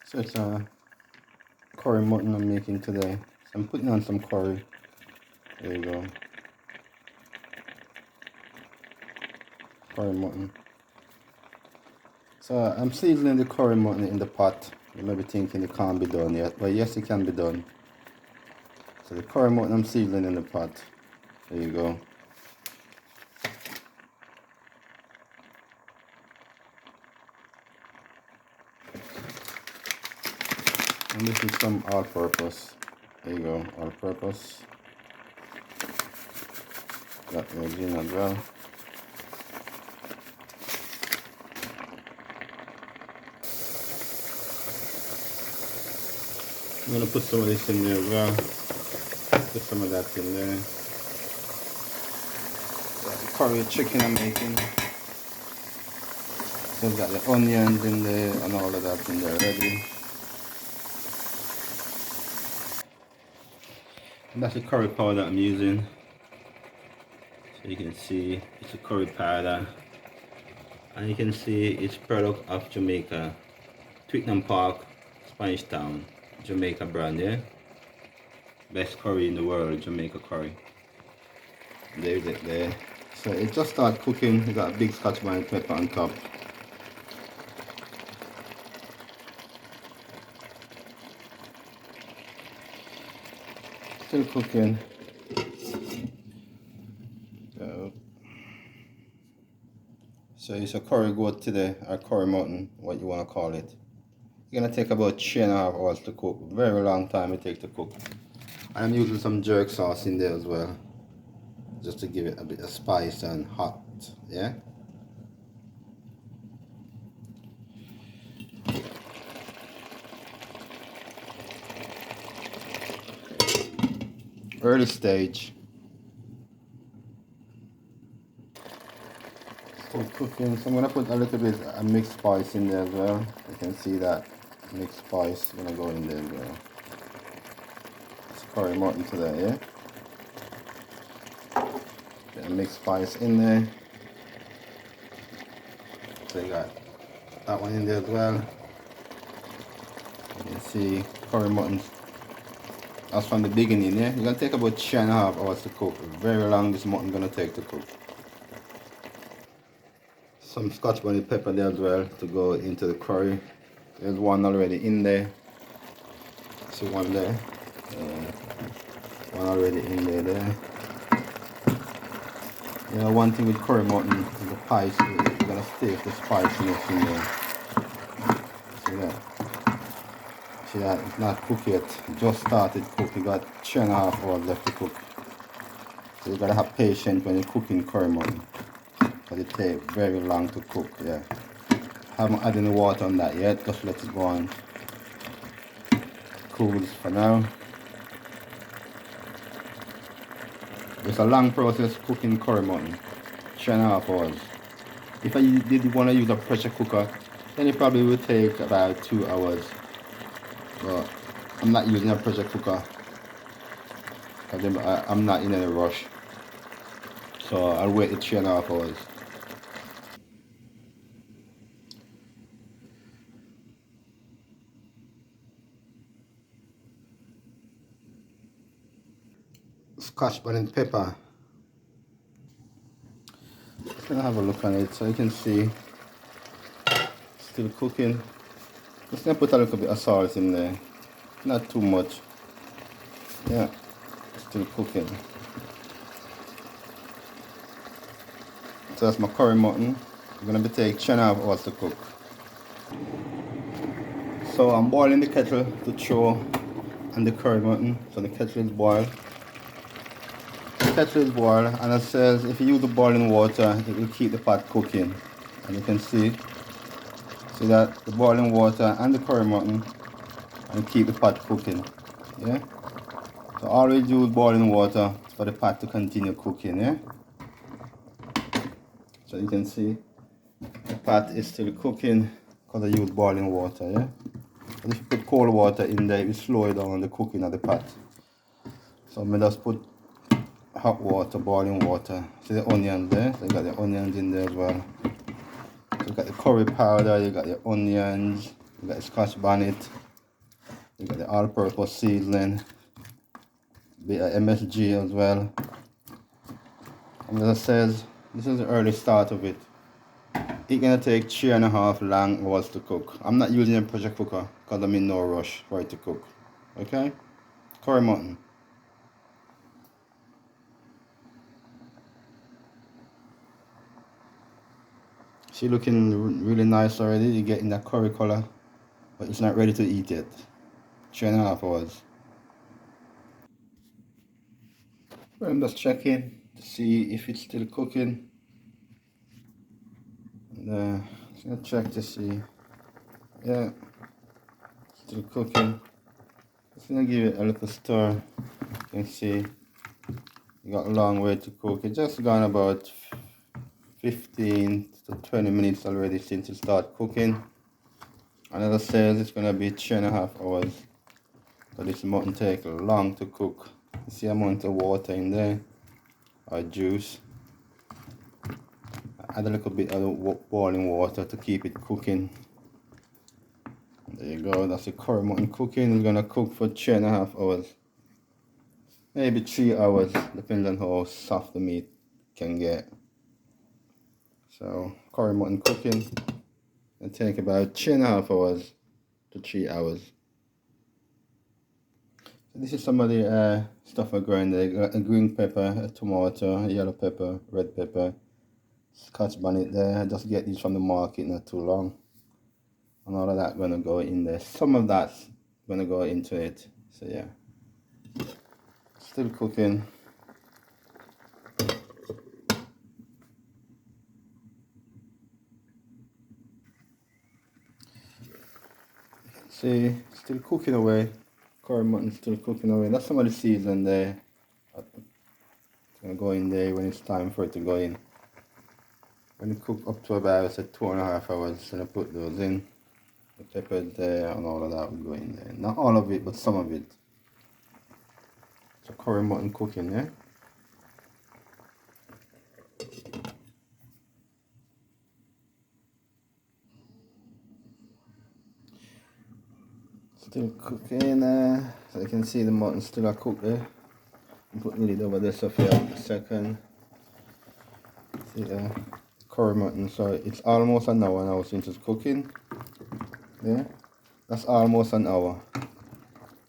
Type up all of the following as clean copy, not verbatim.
So it's a curry mutton I'm making today. So I'm putting on some curry. There you go. Curry mutton. So I'm seasoning the curry mutton in the pot. You may be thinking it can't be done yet, but yes, it can be done. So the curry mutton I'm seasoning in the pot. There you go. And this is some all-purpose. There you go, all-purpose. Got the gin as well. I'm gonna put some of this in there as well. Put some of that in there. Got the curry chicken I'm making. So I've got the onions in there and all of that in there already. And that's the curry powder I'm using. So you can see it's a curry powder. And you can see it's product of Jamaica. Twickenham Park, Spanish Town, Jamaica brand, yeah? Best curry in the world, Jamaica curry. There's it there. So it just started cooking. You got a big scotch bonnet pepper on top. Still cooking. So it's a curry goat today, or curry mutton, what you want to call it. It's gonna take about 3.5 hours to cook. Very long time it takes to cook. And I'm using some jerk sauce in there as well, just to give it a bit of spice and hot, yeah? Early stage. Still cooking, so I'm gonna put a little bit of mixed spice in there as well. You can see that mixed spice gonna go in there as well. It's curry mutton today, yeah? Get a mixed spice in there. So you got that one in there as well. You can see curry mutton. That's from the beginning, yeah? It's gonna take about 3.5 hours to cook. Very long this mutton gonna take to cook. Some scotch bonnet pepper there as well to go into the curry. There's one already in there. See one there. One already in there. You know, one thing with curry mutton is the spice. You're gonna stay with the spiciness in there. See that? See that? It's not cooked yet. It just started cooking. You got 3.5 hours left to cook. So you gotta have patience when you're cooking curry mutton, because it takes very long to cook. Yeah. Haven't added any water on that yet. Just let it go on. Cools for now. It's a long process cooking curry mutton. 3.5 hours. If I did want to use a pressure cooker, then it probably would take about 2 hours. But I'm not using a pressure cooker because I'm not in any rush. So I'll wait the 3.5 hours. Scotch bonnet pepper. Just gonna have a look on it so you can see. Still cooking. Just gonna put a little bit of salt in there. Not too much. Yeah. Still cooking. So that's my curry mutton. It's gonna be take 3.5 hours to cook. So I'm boiling the kettle to throw on the curry mutton. So the kettle is boiled. The kettle is boiled, and it says if you use the boiling water, it will keep the pot cooking. And you can see that the boiling water and the curry mutton and keep the pot cooking. Yeah. So always use boiling water for the pot to continue cooking. Yeah. So you can see the pot is still cooking because I use boiling water. Yeah. But if you put cold water in there, it will slow down the cooking of the pot. So I'm just put hot water, boiling water. See the onions there? So you got the onions in there as well. So you got the curry powder, you got the onions, You got the Scotch bonnet. You got the all-purpose seasoning. Bit of MSG as well. And as I says, this is the early start of it. It's gonna take 3.5 long hours to cook. I'm not using a pressure cooker because I'm in no rush for it to cook. Okay? Curry mutton. She looking really nice already. You're getting that curry color, but it's not ready to eat yet. 3.5 hours. Well, I'm just checking to see if it's still cooking. And, just gonna check to see. Yeah, still cooking. Just gonna give it a little stir. You can see you got a long way to cook. It just gone about 15 to 20 minutes already since it started cooking. And as I said, it's gonna be 3.5 hours. But this mutton take long to cook. You see the amount of water in there, or juice. Add a little bit of boiling water to keep it cooking. There you go, that's the curry mutton cooking. It's gonna cook for 3.5 hours. Maybe 3 hours, depends on how soft the meat can get. So, curry mutton cooking, it'll take about 3.5 hours to 3 hours. So this is some of the stuff I grind. A green pepper, a tomato, a yellow pepper, red pepper, Scotch bonnet there. I just get these from the market not too long. And all of that gonna go in there. Some of that's gonna go into it. So yeah. Still cooking. See, still cooking away. Curry mutton still cooking away. That's some of the seasoning there. It's gonna go in there when it's time for it to go in. When you cook up to about 2.5 hours, then I put those in. The pepper there and all of that will go in there. Not all of it, but some of it. So curry mutton cooking, yeah? Still cooking, so you can see the mutton still a cook there. I'm putting the lid over there so for a second. See curry mutton, so it's almost an hour now since it's cooking. Yeah, that's almost an hour.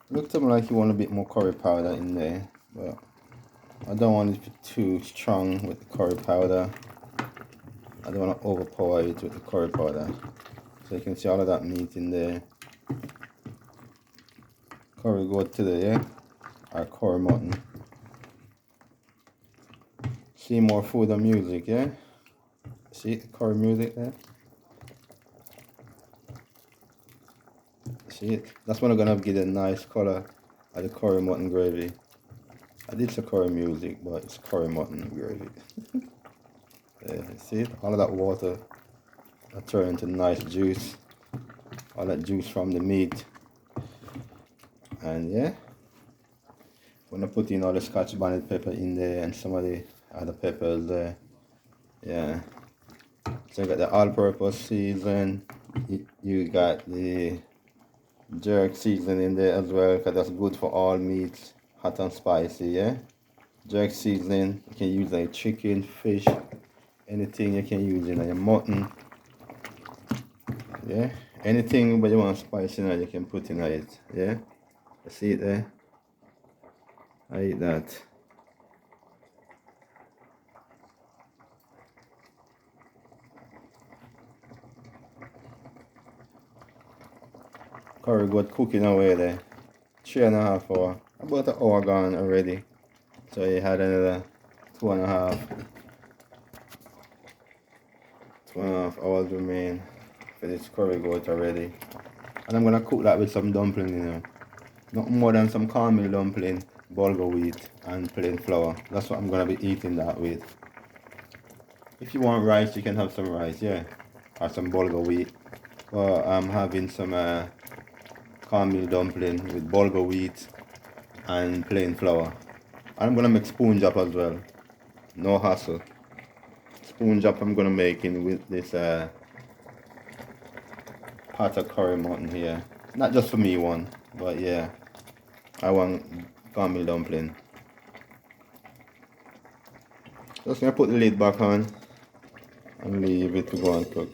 Looks to me like you want a bit more curry powder in there, but I don't want it to be too strong with the curry powder. I don't want to overpower it with the curry powder. So you can see all of that meat in there. Curry goat today, yeah? Or curry mutton. See more food and music, yeah? See the curry music there? See it? That's when I'm gonna get a nice color of the curry mutton gravy. I did say curry music, but it's curry mutton gravy. Yeah, see it? All of that water that turned into nice juice. All that juice from the meat. And yeah, when I put in all the Scotch bonnet pepper in there and some of the other peppers there. Yeah. So you got the all-purpose season. You got the jerk seasoning in there as well, because that's good for all meats, hot and spicy, yeah? Jerk seasoning, you can use like chicken, fish, anything you can use in your mutton. Yeah? Anything but you want spicy in it, you can put in it, yeah? You see it there? I eat that. Curry goat cooking away there. 3.5 hours. About an hour gone already. So you had another 2.5 hours remain for this curry goat already. And I'm gonna cook that with some dumpling, you know. Not more than some cornmeal dumpling, bulgur wheat and plain flour. That's what I'm gonna be eating that with. If you want rice, you can have some rice, yeah. Or some bulgur wheat. But I'm having some cornmeal dumpling with bulgur wheat and plain flour. I'm gonna make spoon jop as well. No hassle. Spoon jop I'm gonna make in with this pot of curry mutton here. Not just for me one, but yeah, I want cornmeal dumpling. Just gonna put the lid back on and leave it to go and cook.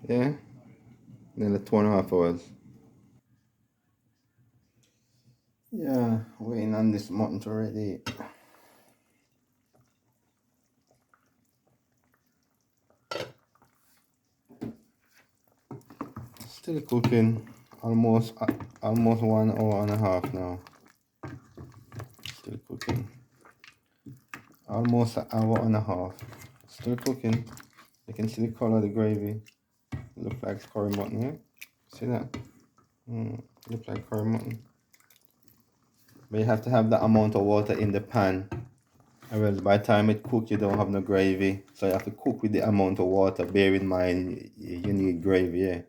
Yeah, nearly 2.5 hours. Yeah, waiting on this mutton to ready. Still cooking, almost 1.5 hours now. Still cooking, almost 1.5 hours. Still cooking. You can see the color of the gravy. Look like curry mutton here. See that? Look like curry mutton. But you have to have that amount of water in the pan. Otherwise, by the time it cooks, you don't have no gravy. So you have to cook with the amount of water. Bear in mind, you need gravy, yeah.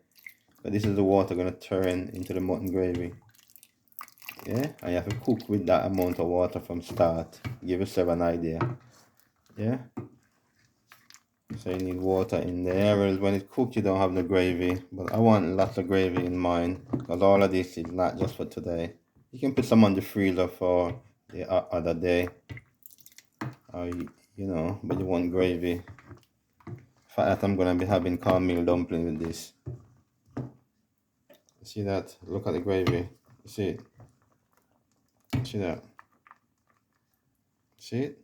But this is the water gonna turn into the mutton gravy. Yeah, and you have to cook with that amount of water from start. Give yourself an idea. Yeah. So you need water in there, whereas when it's cooked you don't have no gravy. But I want lots of gravy in mine, because all of this is not just for today. You can put some on the freezer for the other day. Or, you know, but you want gravy. For that I'm going to be having cornmeal dumpling with this. See that? Look at the gravy. You see it? See that? See it?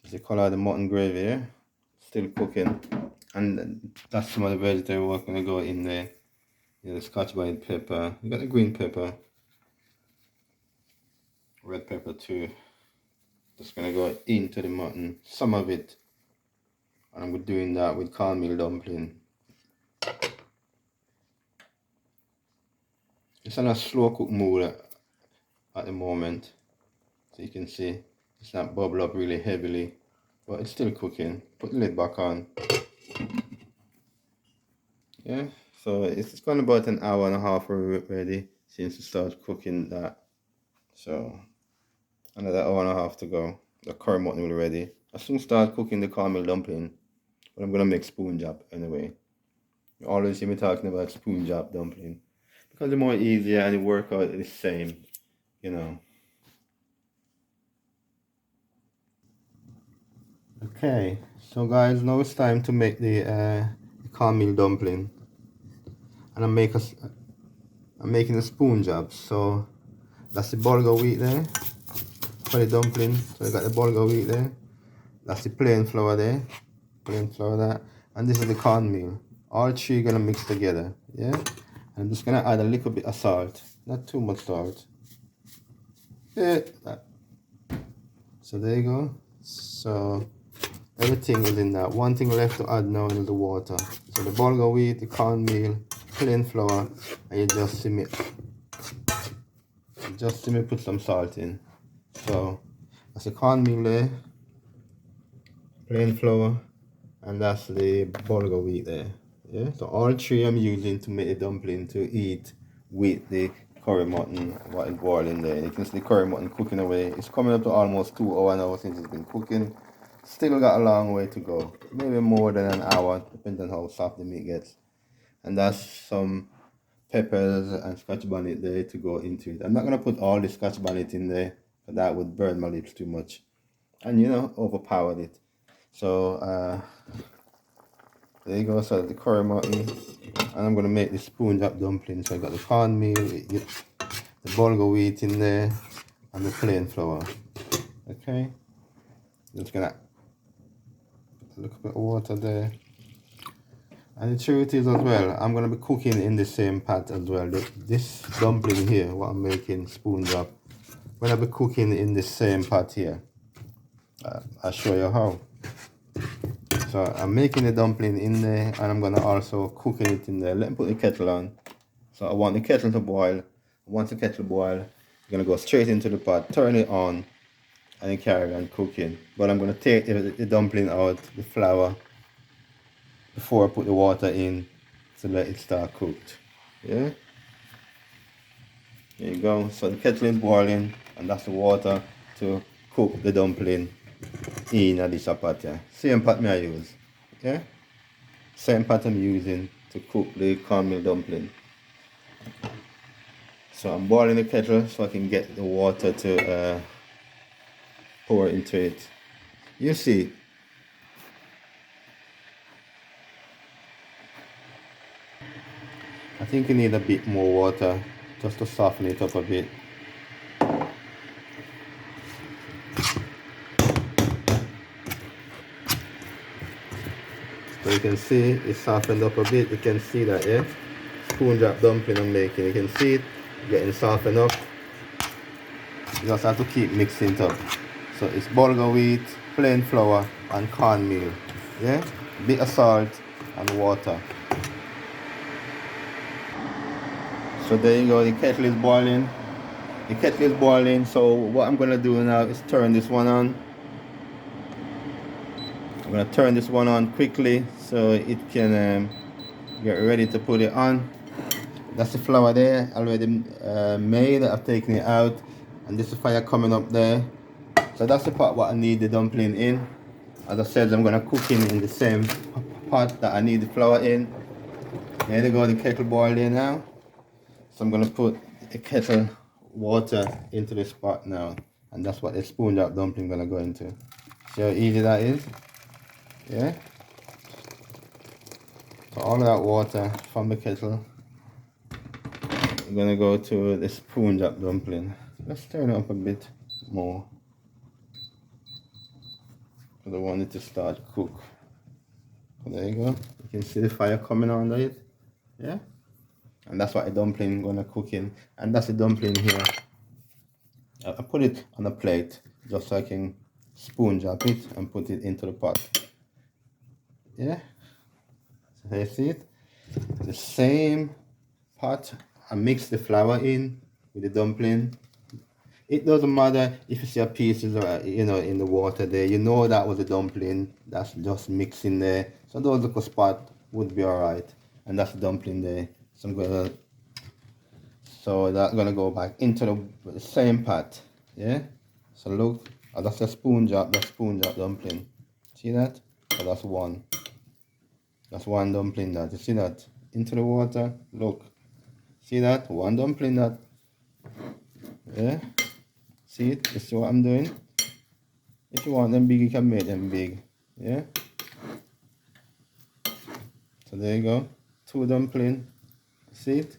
It's the color of the mutton gravy, yeah? Still cooking. And that's some of the vegetables going to go in there. You know, the scotch bonnet pepper. You got the green pepper. Red pepper too. Just going to go into the mutton. Some of it. And I'm doing that with cornmeal dumpling. It's on a slow cook mode at the moment. So you can see it's not bubble up really heavily, but it's still cooking. Put the lid back on. Yeah, so it's gone about 1.5 hours ready since it started cooking that. So another 1.5 hours to go. The curry mutton will be ready. I soon start cooking the caramel dumpling, but I'm gonna make spoon job anyway. You always hear me talking about spoon job dumpling because they're more easier and the workout is the same, you know. Okay, so guys, now it's time to make the cornmeal dumpling, and I'm making a spoon job. So that's the bulgur wheat there for the dumpling. So I got the bulgur wheat there. That's the plain flour there, and this is the cornmeal. All three gonna mix together, yeah. And I'm just gonna add a little bit of salt, not too much salt. Yeah. So there you go. So everything is in that. One thing left to add now is the water. So the bulgur wheat, the cornmeal, plain flour, and you just see me put some salt in. So that's the cornmeal there, plain flour, and that's the bulgur wheat there. Yeah. So all three I'm using to make the dumpling to eat with the curry mutton what is boiling there. You can see the curry mutton cooking away. It's coming up to almost 2 hours now since it's been cooking. Still got a long way to go, maybe more than an hour, depending on how soft the meat gets. And that's some peppers and scotch bonnet there to go into it. I'm not gonna put all the scotch bonnet in there, but that would burn my lips too much, and you know, overpowered it. So there you go. So the curry mutton, and I'm gonna make the spoon up dumpling. So I got the cornmeal, the bulgur wheat in there, and the plain flour. Okay, just gonna a little bit of water there. And the truth is as well, I'm going to be cooking in the same pot as well. This dumpling here, what I'm making, spoon drop, I'm going to be cooking in the same pot here. I'll show you how. So I'm making the dumpling in there, and I'm going to also cooking it in there. Let me put the kettle on. So I want the kettle to boil. Once the kettle boils, I'm going to go straight into the pot, turn it on, and carry on cooking. But I'm going to take the dumpling out, the flour, before I put the water in to let it start cooked. Yeah, there you go. So the kettle is boiling, and that's the water to cook the dumpling in this pot. Yeah, same pot me I use. Yeah, Same pot I'm using to cook the cornmeal dumpling. So I'm boiling the kettle so I can get the water to pour into it. You see, I think you need a bit more water just to soften it up a bit. So you can see it softened up a bit. You can see that, yeah? Spoon drop dumpling I'm making. You can see it getting softened up. You just have to keep mixing it up. So it's bulgur wheat, plain flour, and cornmeal. Yeah? Bit of salt and water. So there you go, the kettle is boiling. The kettle is boiling, so what I'm gonna do now is turn this one on. I'm gonna turn this one on quickly so it can get ready to put it on. That's the flour there, already made. I've taken it out, and this is fire coming up there. So that's the part what I need the dumpling in. As I said, I'm gonna cook in the same pot that I need the flour in. There you go, the kettle boiling now. So I'm gonna put the kettle water into this pot now, and that's what the spoon drop dumpling gonna go into. See how easy that is? Yeah. So all of that water from the kettle is gonna go to the spoon drop dumpling. Let's turn it up a bit more because I want it to start cook. So there you go. You can see the fire coming under it. Yeah. And that's what the dumpling gonna cook in. And that's the dumpling here. I put it on a plate just so I can spoon drop it and put it into the pot. Yeah. So you see it? The same pot. I mix the flour in with the dumpling. It doesn't matter if you see a pieces or in the water there. You know that was a dumpling. That's just mixing there. So those little spots would be alright. And that's the dumpling there. So that's gonna go back into the same pot. Yeah. So look, that's a spoon drop. That spoon drop dumpling. See that? So that's one. That's one dumpling. That you see that into the water. Look. See that? One dumpling. That. Yeah. See it? You see what I'm doing? If you want them big, you can make them big. Yeah. So there you go. Two dumpling. See it?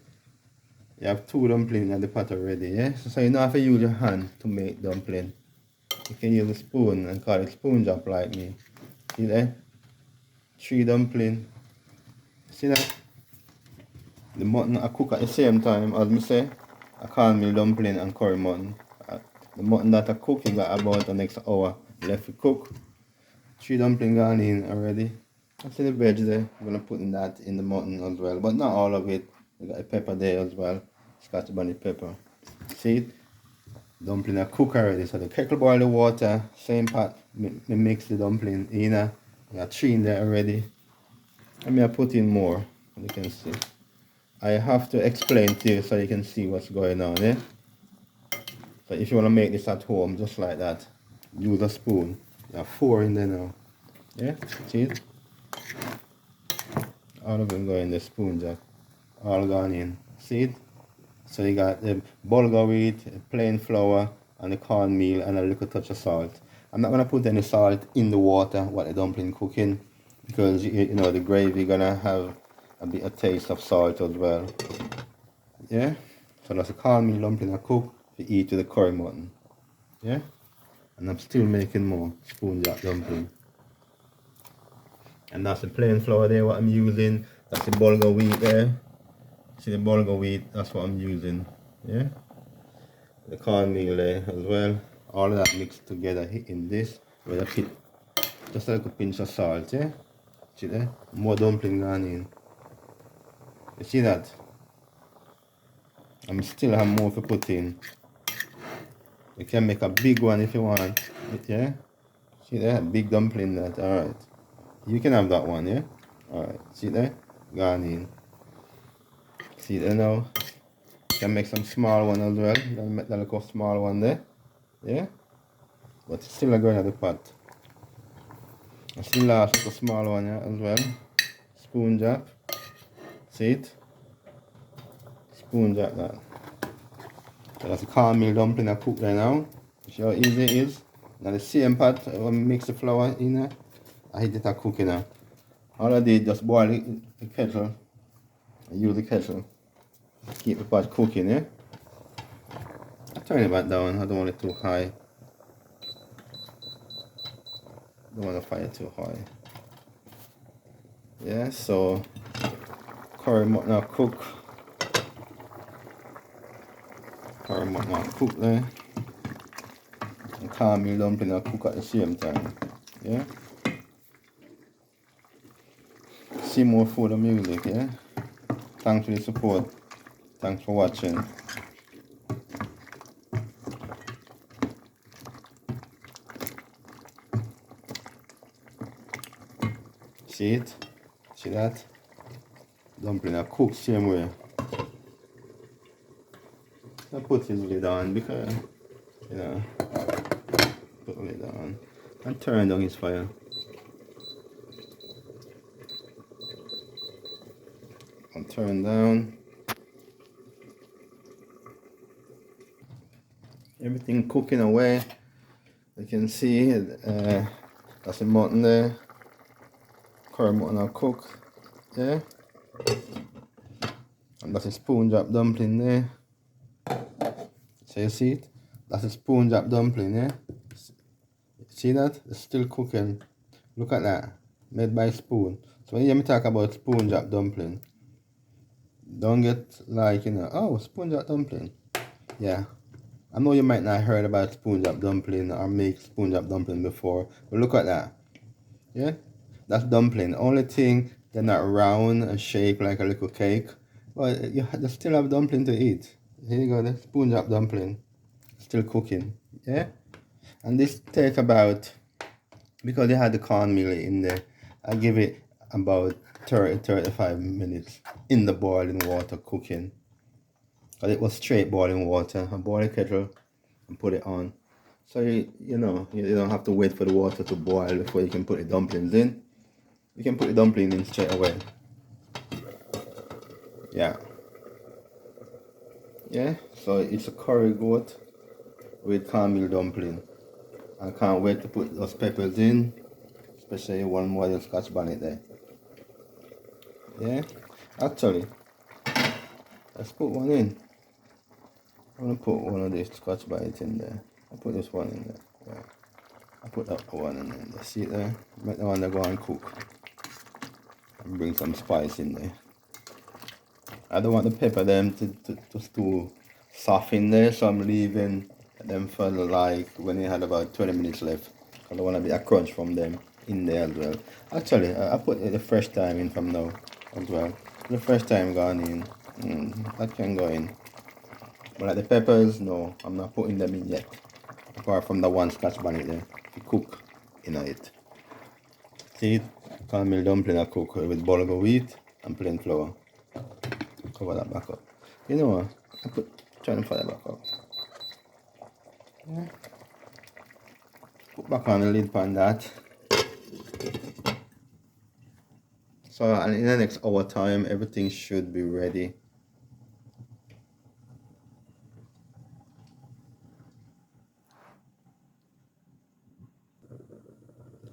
You have two dumplings in the pot already, yeah? So you don't have to use your hand to make dumpling. You can use a spoon and call it spoon drop like me. See there? Three dumpling. See that? The mutton I cook at the same time as me say. I call me dumpling and curry mutton. The mutton that I cook, you got about the next hour left to cook. Three dumpling gone in already. I see the veg there. I'm gonna put in that in the mutton as well, but not all of it. We got the pepper there as well. Scotch bonnet pepper. See it? Dumpling are cook already. So the kettle boil the water, same pot. Me mix the dumpling in. I got three in there already. And I put in more. You can see. I have to explain to you so you can see what's going on, yeah? So if you want to make this at home, just like that, use a spoon. You have four in there now. Yeah? See it? All of them go in the spoon jar. All gone in. See it? So you got the bulgur wheat, plain flour, and the cornmeal, and a little touch of salt. I'm not going to put any salt in the water what the dumpling cooking, because you know the gravy gonna have a bit of taste of salt as well. Yeah? So that's a cornmeal dumpling I cook to eat with the curry mutton. Yeah? And I'm still making more spoon drop dumpling. And that's the plain flour there what I'm using. That's the bulgur wheat there. See the bulgur wheat, that's what I'm using. Yeah? The cornmeal there as well. All of that mixed together in this with a bit, just like a pinch of salt, yeah? See there? More dumpling gone in. You see that? I still have more to put in. You can make a big one if you want. Yeah? See there? Big dumpling that. Alright. You can have that one, yeah? Alright. See there? Gone in. See there now? You can make some small one as well. You can make that little small one there. Yeah? But it's still going at the pot. I still last little small one, yeah, as well. Spoon drop. See it? Spoon drop that. So that's the cornmeal dumpling I cook there now. See how easy it is? Now the same pot, when I mix the flour in there, I hit it a cooking now. All I did just boil it in the kettle. I use the kettle. Keep the pot cooking, yeah? I turn it back down, I don't want it too high. Don't want the fire too high. Yeah, so curry mutton now cook. Curry mutton now cook there. And cornmeal dumpling now cook at the same time. Yeah? See more food and music, yeah? Thanks for the support. Thanks for watching. See it? See that? Dumpling are cooked same way. I put his lid on because, you know, put the lid on and turn down his fire. And turn down. Everything cooking away. You can see that's the mutton there. Curry mutton I'll cook. Yeah. And that's a spoon drop dumpling there. So you see it? That's a spoon drop dumpling, yeah? See that? It's still cooking. Look at that. Made by spoon. So when you hear me talk about spoon drop dumpling, don't get like, you know, oh, spoon drop dumpling. Yeah. I know you might not have heard about spoon drop dumpling or make spoon drop dumpling before, but look at that. Yeah? That's dumpling. The only thing, they're not round and shaped like a little cake. But you still have dumpling to eat. Here you go, the spoon drop dumpling. Still cooking. Yeah? And this take about, because they had the cornmeal in there, I give it about 30-35 minutes in the boiling water cooking. Because it was straight boiling water. I boil the kettle and put it on. So you know, you don't have to wait for the water to boil before you can put the dumplings in. You can put the dumpling in straight away. Yeah. Yeah, so it's a curry goat with cornmeal dumpling. I can't wait to put those peppers in, especially one more than Scotch bonnet there. Yeah, actually, let's put one in. I'm gonna put one of these Scotch bonnet in there. I'll put this one in there. Yeah. I'll put that one in there. See it there? Make the one that go and cook. And bring some spice in there. I don't want the pepper them to soft in there, so I'm leaving them for like when they had about 20 minutes left. I don't want to be a crunch from them in there as well. Actually, I put the fresh thyme in from now as well. The fresh thyme gone in. That can go in. But like the peppers, no, I'm not putting them in yet. Apart from the one Scotch bonnet there to cook in it. See it? Cornmeal dumpling I cook with bulgur wheat and plain flour. Cover that back up. You know what? Turn the fire back up. Yeah. Put back on the lid on that. So in the next hour time, everything should be ready.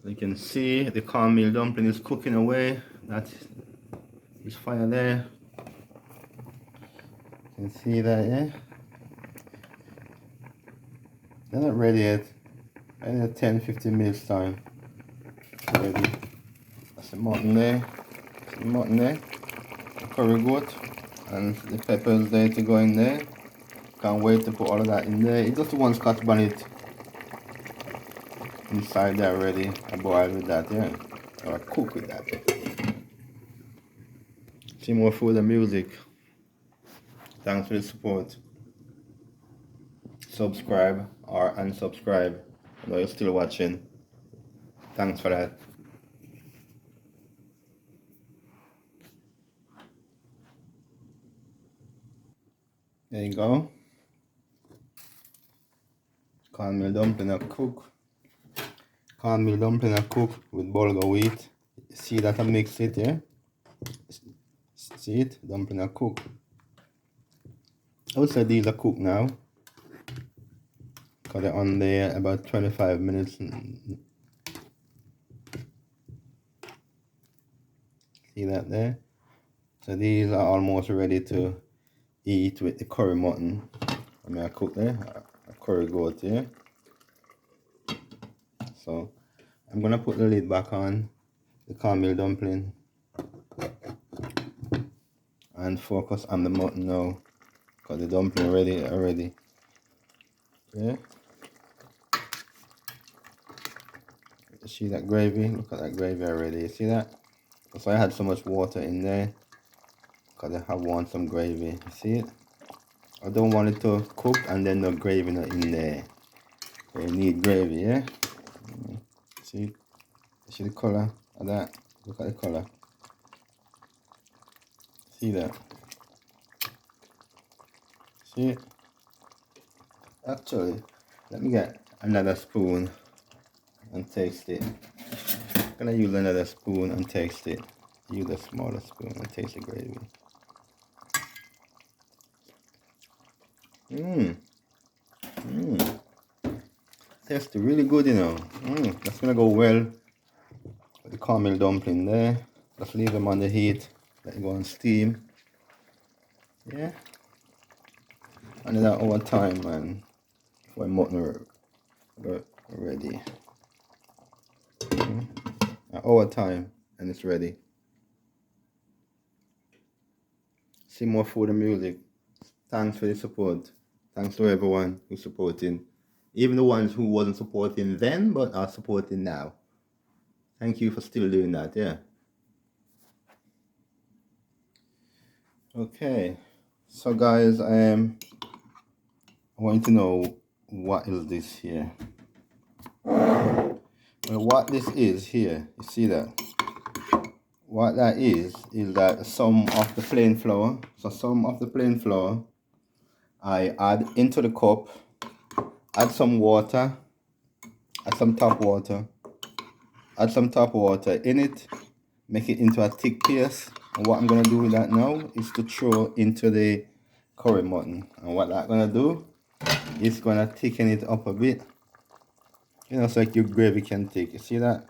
You can see the cornmeal dumpling is cooking away. That is fire there. You can see that, yeah? They're not ready yet. In 10-15 minutes time. Ready. That's the mutton there. That's the mutton there. The curry goat. And the peppers there to go in there. Can't wait to put all of that in there. It's just one Scotch bonnet inside there already. I boil with that, yeah. Or I cook with that. See more food and music. Thanks for the support. Subscribe or unsubscribe. I know you're still watching. Thanks for that. There you go. Cornmeal dumpling I cook. Cornmeal dumpling I cook with bulgur wheat. See that I mix it, yeah? See it? Dumpling are cooked. I would say these are cooked now. Because they're on there about 25 minutes. See that there? So these are almost ready to eat with the curry mutton. I mean, I cook there, a curry goat here. So I'm gonna put the lid back on the cornmeal dumpling and focus on the mutton now, because the dumpling ready already. Yeah. You see that gravy? Look at that gravy already. You see that? So I had so much water in there because I want some gravy. You see it? I don't want it to cook and then no gravy not in there. So you need gravy, yeah? See? See the color of that? Look at the color. See that? See it? Actually, let me get another spoon and taste it. I'm gonna use another spoon and taste it. Use a smaller spoon and taste the gravy. Tastes really good, you know. That's gonna go well with the caramel dumpling there. Just leave them on the heat. Let it go on steam. Yeah. Another hour time, man. For mutton ready. An hour time and it's ready. See more food and music. Thanks for the support. Thanks to everyone who's supporting. Even the ones who wasn't supporting then but are supporting now. Thank you for still doing that, yeah. Okay. So guys, I want to know what is this here. Well, what this is here, you see that? What that is that some of the plain flour. So some of the plain flour I add into the cup, add some water, add some tap water in it, make it into a thick paste. And what I'm gonna do with that now is to throw into the curry mutton. And what that's gonna do is gonna thicken it up a bit. You know, so like your gravy can thick. You see that?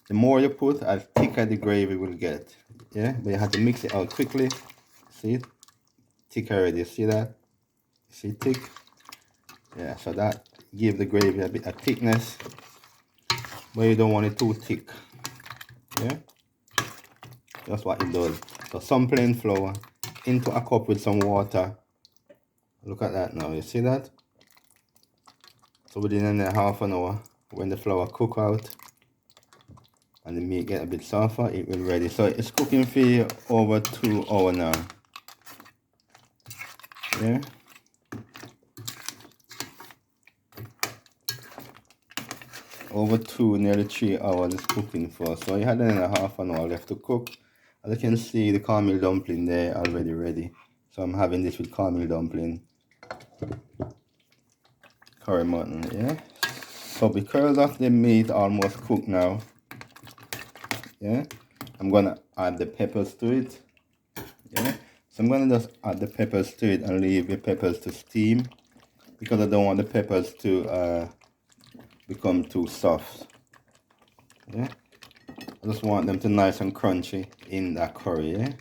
The more you put, the thicker the gravy will get. Yeah, but you have to mix it out quickly. See it? Thick already. See that? See thick? Yeah, so that give the gravy a bit of thickness, but you don't want it too thick. Yeah, that's what it does. So some plain flour into a cup with some water. Look at that now. You see that? So within a half an hour, when the flour cook out and the meat get a bit softer, it will ready. So it's cooking for over 2 hours now. Yeah. Over 2, nearly 3 hours it's cooking for. So you had another half an hour left to cook. As you can see, the caramel dumpling there already ready. So I'm having this with caramel dumpling, curry mutton, yeah. So because of the meat almost cooked now, yeah, I'm gonna add the peppers to it. Yeah. So I'm gonna just add the peppers to it and leave the peppers to steam, because I don't want the peppers to become too soft. Yeah. I just want them to nice and crunchy in that curry, yeah.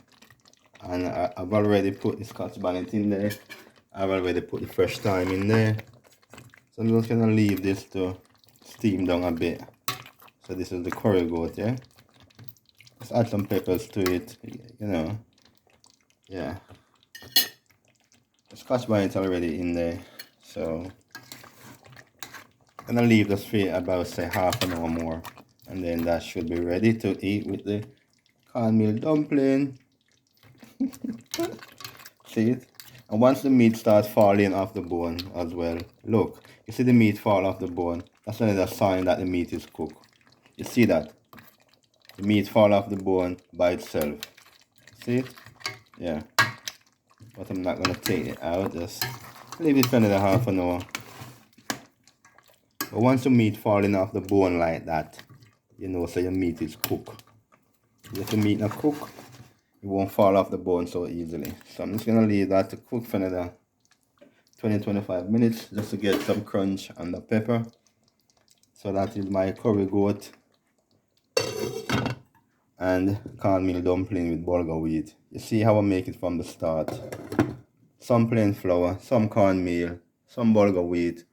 And I've already put the scotch bonnet in there. I've already put the fresh thyme in there. So I'm just gonna leave this to steam down a bit. So this is the curry goat, yeah. Just add some peppers to it, you know. Yeah. The scotch bonnet already in there. So I'm gonna leave this for about say half an hour more. And then that should be ready to eat with the cornmeal dumpling. See it? And once the meat starts falling off the bone as well, look, you see the meat fall off the bone. That's another sign that the meat is cooked. You see that? The meat fall off the bone by itself. See it? Yeah. But I'm not gonna take it out, just leave it for another half an hour. But once the meat falling off the bone like that, you know, so your meat is cooked. If the meat not cooked, it won't fall off the bone so easily. So I'm just gonna leave that to cook for another 20-25 minutes just to get some crunch on the pepper. So that is my curry goat and cornmeal dumpling with bulgur wheat. You see how I make it from the start. Some plain flour, some cornmeal, some bulgur wheat,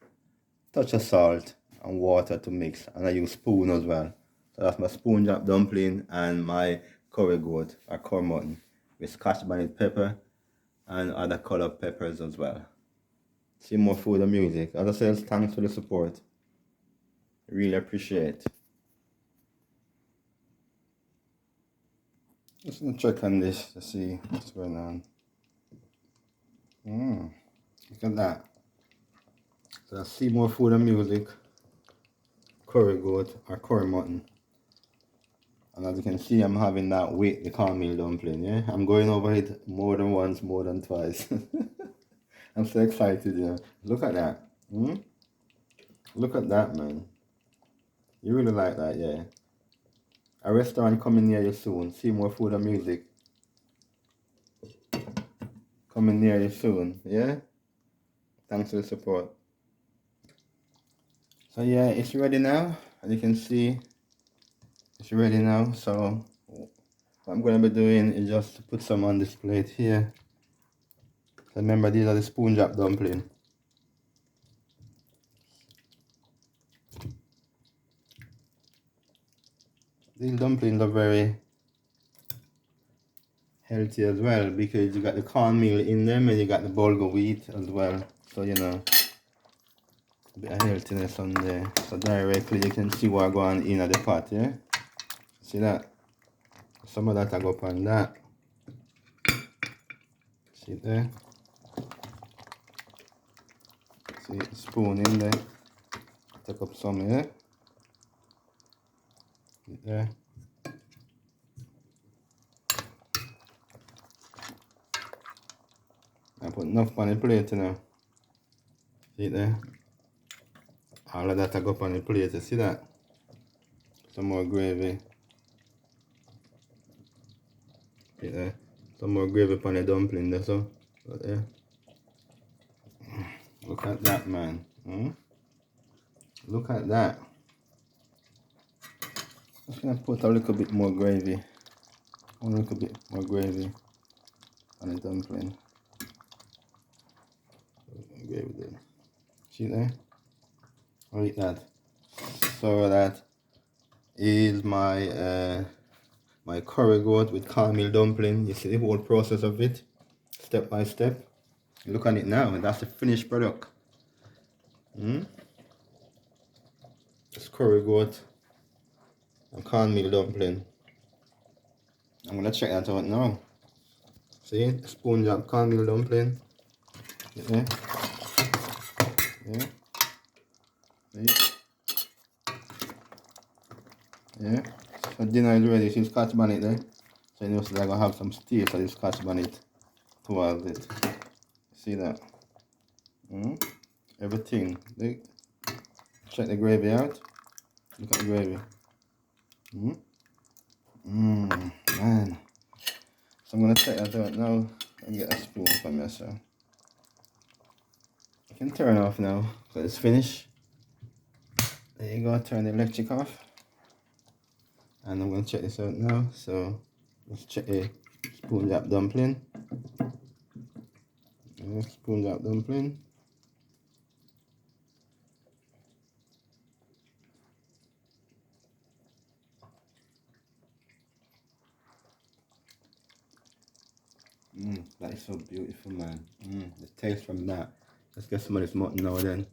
touch of salt and water to mix, and I use spoon as well. So that's my spoon drop dumpling and my curry goat or curry mutton with scotch bonnet pepper and other colored peppers as well. See more food and music. As I said, thanks for the support. Really appreciate. Just gonna check on this to see what's going on. Look at that. So I see more food and music. Curry goat or curry mutton. And as you can see, I'm having that with the cornmeal dumpling, yeah? I'm going over it more than once, more than twice. I'm so excited, yeah. Look at that. Look at that, man. You really like that, yeah? A restaurant coming near you soon. See more food and music. Coming near you soon, yeah? Thanks for the support. So yeah, it's ready now. As you can see, it's ready now. So what I'm going to be doing is just put some on this plate here. So remember, these are the spoon drop dumpling. These dumplings are very healthy as well because you got the cornmeal in them and you got the bulgur wheat as well. So you know, a bit of healthiness on there. So directly you can see what going in at the pot, yeah? See that? Some of that I go up on that. See it there? See the spoon in there. Take up some here. See it there? I put enough on the plate now. See it there? All of that I go up on the plate. You see that? Some more gravy. See it there? Some more gravy on the dumpling there, so. Right there. Look at that, man. Look at that. Just gonna put a little bit more gravy. A little bit more gravy on the dumpling. Gravy there. See there? Like that. So that is my my curry goat with cornmeal dumpling. You see the whole process of it, step by step. Look at it now, that's the finished product. It's curry goat and cornmeal dumpling. I'm gonna check that out now. See, spoon drop cornmeal dumpling. Yeah. Yeah. See? Yeah. So dinner is ready. See scotch bonnet there. So you know, so I'm gonna have some steak for this scotch bonnet towards it. See that? Everything. Look. Check the gravy out. Look at the gravy. Man. So I'm gonna check that out now and get a spoon for me, so I can turn off now. So it's finished. There you go, turn the electric off. And I'm gonna check this out now. So let's check the spoon drop dumpling. Spoon drop dumpling. That is so beautiful, man. The taste from that. Let's get some of this mutton now then.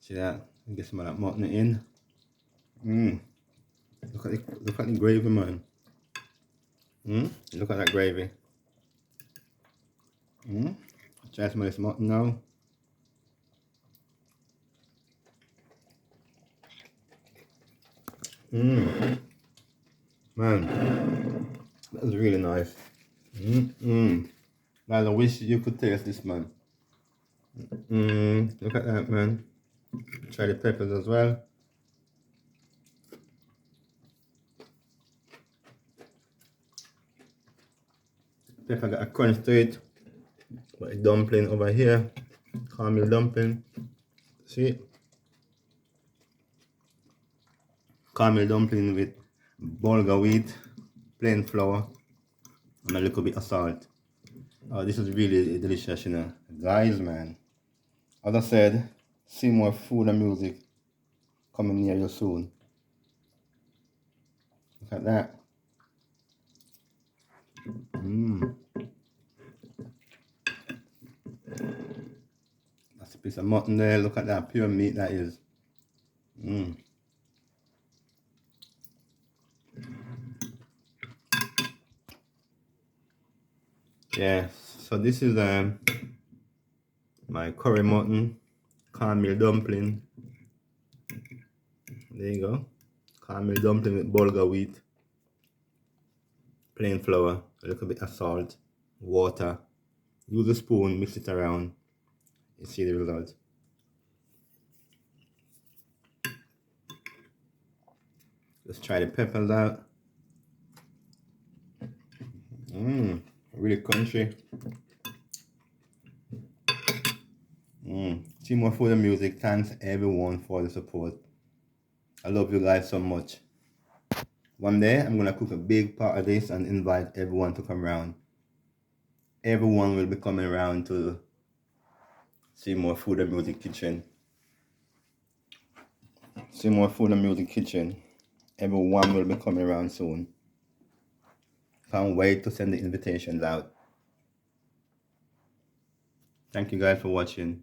See that? Get some of that mutton in. Look at the gravy, man. Look at that gravy. Try some of this mutton now. Man, that's really nice. Man, I wish you could taste this, man. Look at that, man. Try the peppers as well. Pepper got a crunch to it. Got a dumpling over here. Caramel dumpling. See? Caramel dumpling with bulgur wheat, plain flour, and a little bit of salt. Oh, this is really delicious, you know. Guys, man. As I said, see more food and music coming near you soon. Look at that. That's a piece of mutton there. Look at that pure meat that is. Yeah, so this is my curry mutton, caramel dumpling. There you go. Caramel dumpling with bulgur wheat, plain flour, a little bit of salt, water. Use a spoon, mix it around. You see the result. Let's try the peppers out. Really crunchy. See more food and music. Thanks everyone for the support. I love you guys so much. One day I'm gonna cook a big part of this and invite everyone to come around. Everyone will be coming around to see more food and music kitchen. See more food and music kitchen. Everyone will be coming around soon. Can't wait to send the invitations out. Thank you guys for watching.